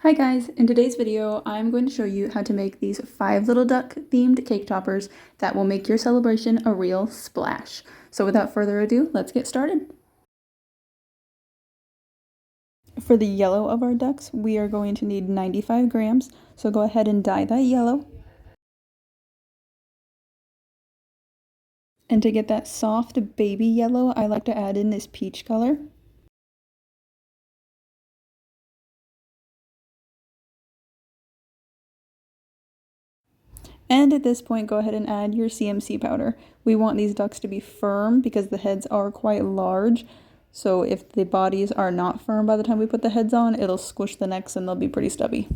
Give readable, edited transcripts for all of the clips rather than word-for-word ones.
Hi guys, in today's video I'm going to show you how to make these 5 little duck themed cake toppers that will make your celebration a real splash. So without further ado, let's get started. For the yellow of our ducks, we are going to need 95 grams, so go ahead and dye that yellow. And to get that soft baby yellow, I like to add in this peach color. And at this point, go ahead and add your CMC powder. We want these ducks to be firm because the heads are quite large. So if the bodies are not firm by the time we put the heads on, it'll squish the necks and they'll be pretty stubby.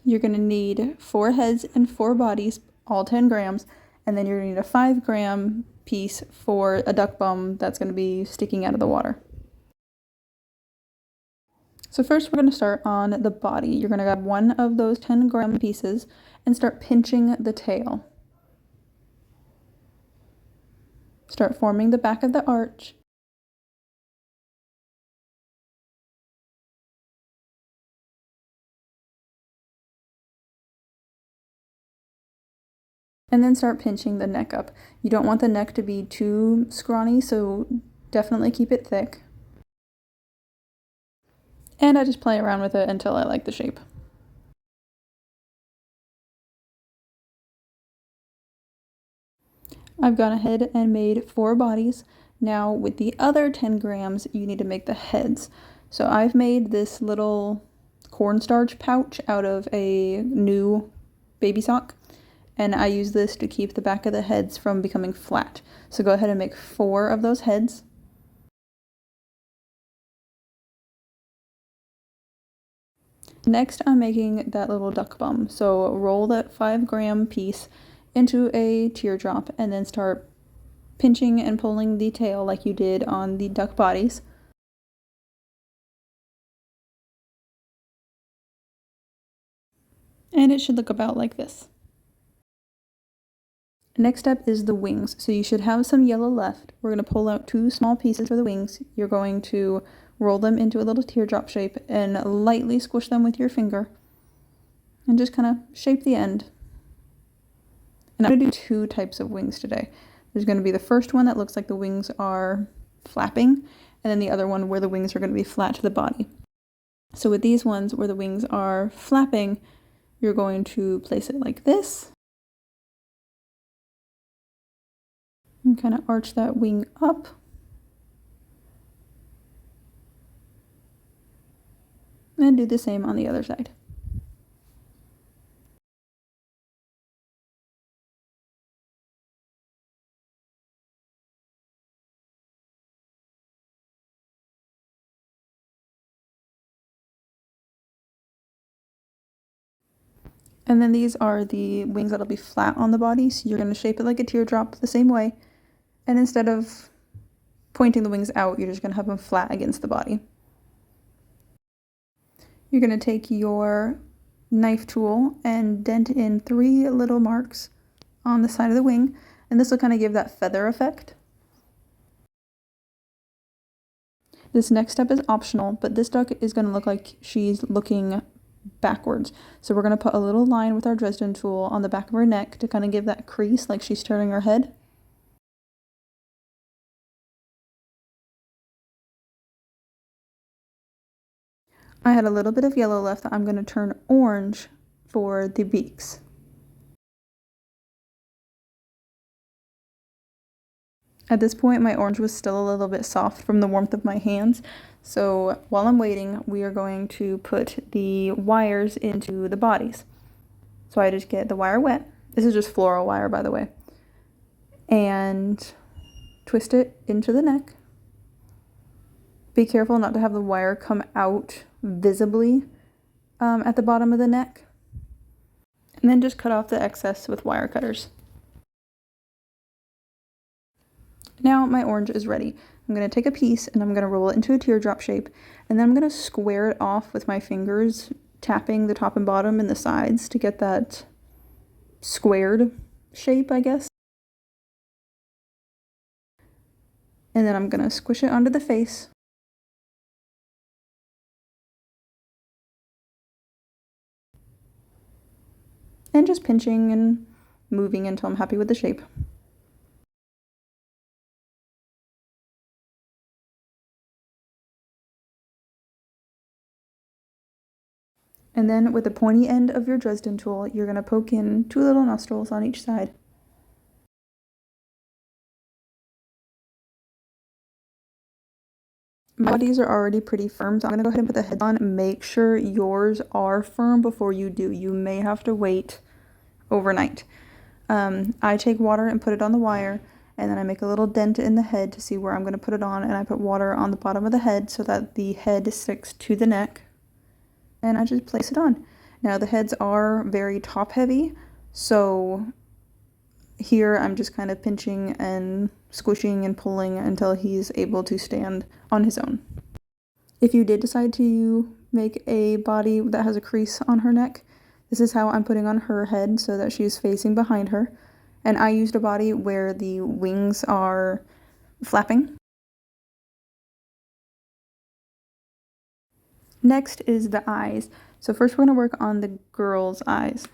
You're going to need 4 heads and 4 bodies, all 10 grams. And then you're going to need a 5-gram piece for a duck bum that's going to be sticking out of the water. So first we're going to start on the body. You're going to grab one of those 10-gram pieces and start pinching the tail. Start forming the back of the arch. And then start pinching the neck up. You don't want the neck to be too scrawny, so definitely keep it thick. And I just play around with it until I like the shape. I've gone ahead and made 4 bodies. Now with the other 10 grams, you need to make the heads. So I've made this little cornstarch pouch out of a new baby sock. And I use this to keep the back of the heads from becoming flat. So go ahead and make 4 of those heads. Next, I'm making that little duck bum. So roll that 5-gram piece into a teardrop and then start pinching and pulling the tail like you did on the duck bodies. And it should look about like this. Next up is the wings. So you should have some yellow left. We're going to pull out 2 small pieces for the wings. You're going to roll them into a little teardrop shape and lightly squish them with your finger. And just kind of shape the end. And I'm going to do 2 types of wings today. There's going to be the first one that looks like the wings are flapping, and then the other one where the wings are going to be flat to the body. So with these ones where the wings are flapping, you're going to place it like this. And kind of arch that wing up. And do the same on the other side. And then these are the wings that'll be flat on the body, so you're going to shape it like a teardrop the same way. And instead of pointing the wings out, you're just going to have them flat against the body. You're going to take your knife tool and dent in 3 little marks on the side of the wing, and this will kind of give that feather effect. This next step is optional, but this duck is going to look like she's looking backwards. So we're going to put a little line with our Dresden tool on the back of her neck to kind of give that crease like she's turning her head. I had a little bit of yellow left that I'm going to turn orange for the beaks. At this point, my orange was still a little bit soft from the warmth of my hands. So while I'm waiting, we are going to put the wires into the bodies. So I just get the wire wet. This is just floral wire, by the way. And twist it into the neck. Be careful not to have the wire come out visibly at the bottom of the neck. And then just cut off the excess with wire cutters. Now my orange is ready. I'm going to take a piece and I'm going to roll it into a teardrop shape, and then I'm going to square it off with my fingers, tapping the top and bottom and the sides to get that squared shape, I guess. And then I'm going to squish it onto the face. and just pinching and moving until I'm happy with the shape. And then with the pointy end of your Dresden tool, you're going to poke in 2 little nostrils on each side. My bodies are already pretty firm, so I'm going to go ahead and put the heads on. Make sure yours are firm before you do. You may have to wait overnight. I take water and put it on the wire, and then I make a little dent in the head to see where I'm going to put it on, and I put water on the bottom of the head so that the head sticks to the neck, and I just place it on. Now the heads are very top heavy, so here I'm just kind of pinching and squishing and pulling until he's able to stand on his own. If you did decide to make a body that has a crease on her neck, this is how I'm putting on her head so that she's facing behind her. And I used a body where the wings are flapping. Next is the eyes. So first we're going to work on the girl's eyes.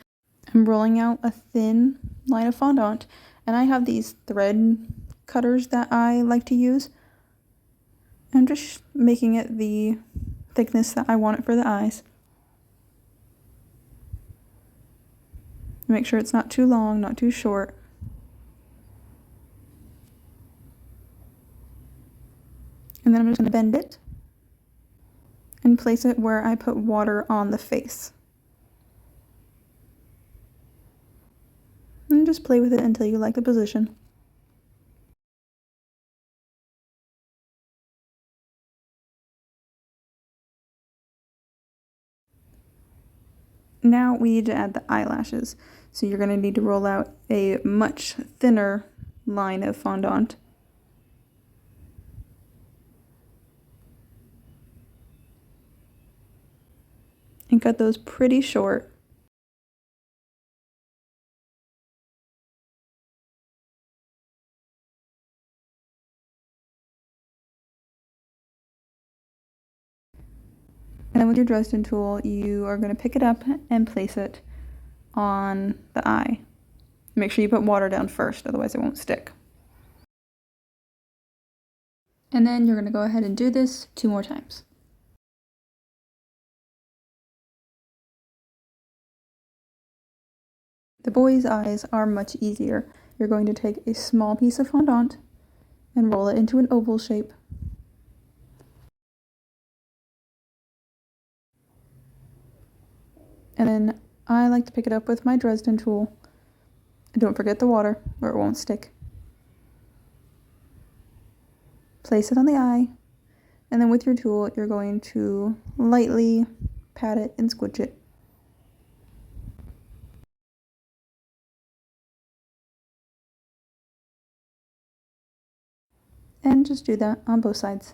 I'm rolling out a thin line of fondant, and I have these thread cutters that I like to use. I'm just making it the thickness that I want it for the eyes. Make sure it's not too long, not too short. And then I'm just going to bend it and place it where I put water on the face. And just play with it until you like the position. Now we need to add the eyelashes. So you're going to need to roll out a much thinner line of fondant. And cut those pretty short. And then with your Dresden tool, you are going to pick it up and place it on the eye. Make sure you put water down first, otherwise it won't stick. And then you're going to go ahead and do this 2 more times. The boy's eyes are much easier. You're going to take a small piece of fondant and roll it into an oval shape. And then I like to pick it up with my Dresden tool. Don't forget the water or it won't stick. Place it on the eye, and then with your tool you're going to lightly pat it and squish it. And just do that on both sides.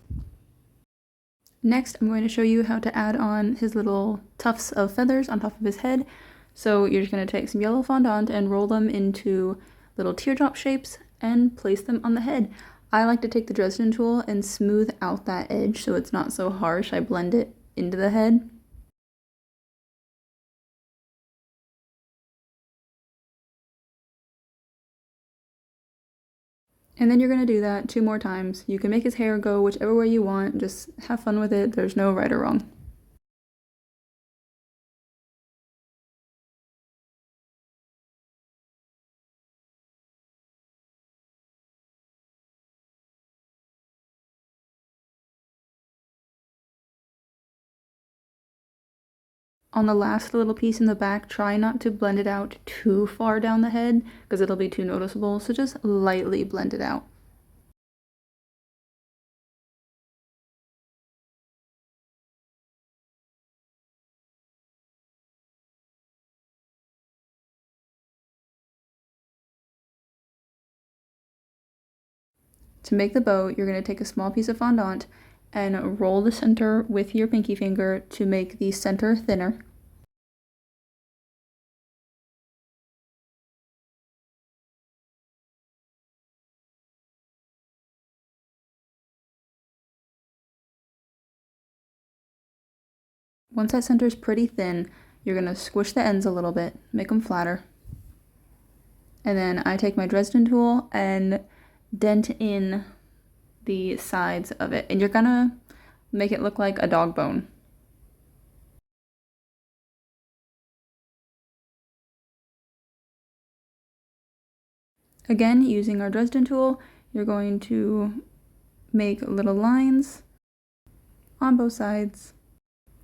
Next, I'm going to show you how to add on his little tufts of feathers on top of his head. So you're just going to take some yellow fondant and roll them into little teardrop shapes and place them on the head. I like to take the Dresden tool and smooth out that edge so it's not so harsh. I blend it into the head. And then you're going to do that 2 more times. You can make his hair go whichever way you want. Just have fun with it. There's no right or wrong. On the last little piece in the back, try not to blend it out too far down the head because it'll be too noticeable. So just lightly blend it out. To make the bow, you're going to take a small piece of fondant and roll the center with your pinky finger to make the center thinner. Once that center is pretty thin, you're going to squish the ends a little bit, make them flatter. And then I take my Dresden tool and dent in the sides of it. And you're going to make it look like a dog bone. Again, using our Dresden tool, you're going to make little lines on both sides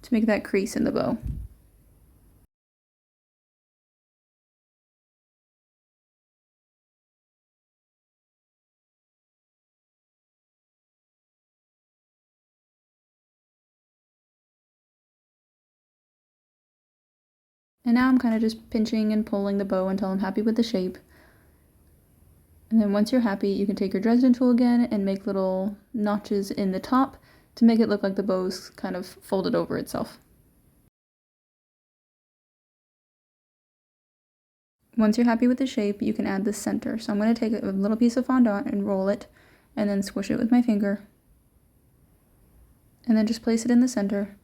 to make that crease in the bow. And now I'm kind of just pinching and pulling the bow until I'm happy with the shape. And then once you're happy, you can take your Dresden tool again and make little notches in the top to make it look like the bow's kind of folded over itself. Once you're happy with the shape, you can add the center. So I'm going to take a little piece of fondant and roll it, and then squish it with my finger. And then just place it in the center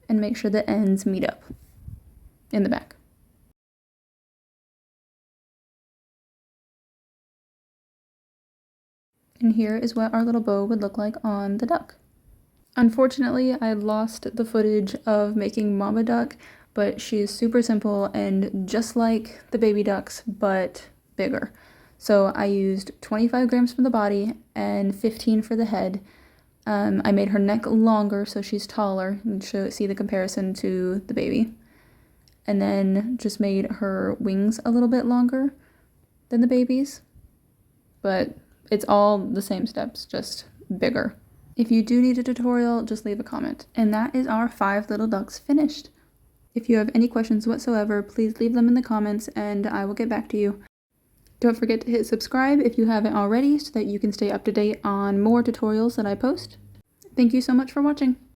and make sure the ends meet up in the back. And here is what our little bow would look like on the duck. Unfortunately, I lost the footage of making Mama Duck, but she is super simple and just like the baby ducks, but bigger. So I used 25 grams for the body and 15 for the head. I made her neck longer so she's taller and see the comparison to the baby. And then just made her wings a little bit longer than the baby's. But it's all the same steps, just bigger. If you do need a tutorial, just leave a comment. And that is our 5 little ducks finished. If you have any questions whatsoever, please leave them in the comments and I will get back to you. Don't forget to hit subscribe if you haven't already so that you can stay up to date on more tutorials that I post. Thank you so much for watching.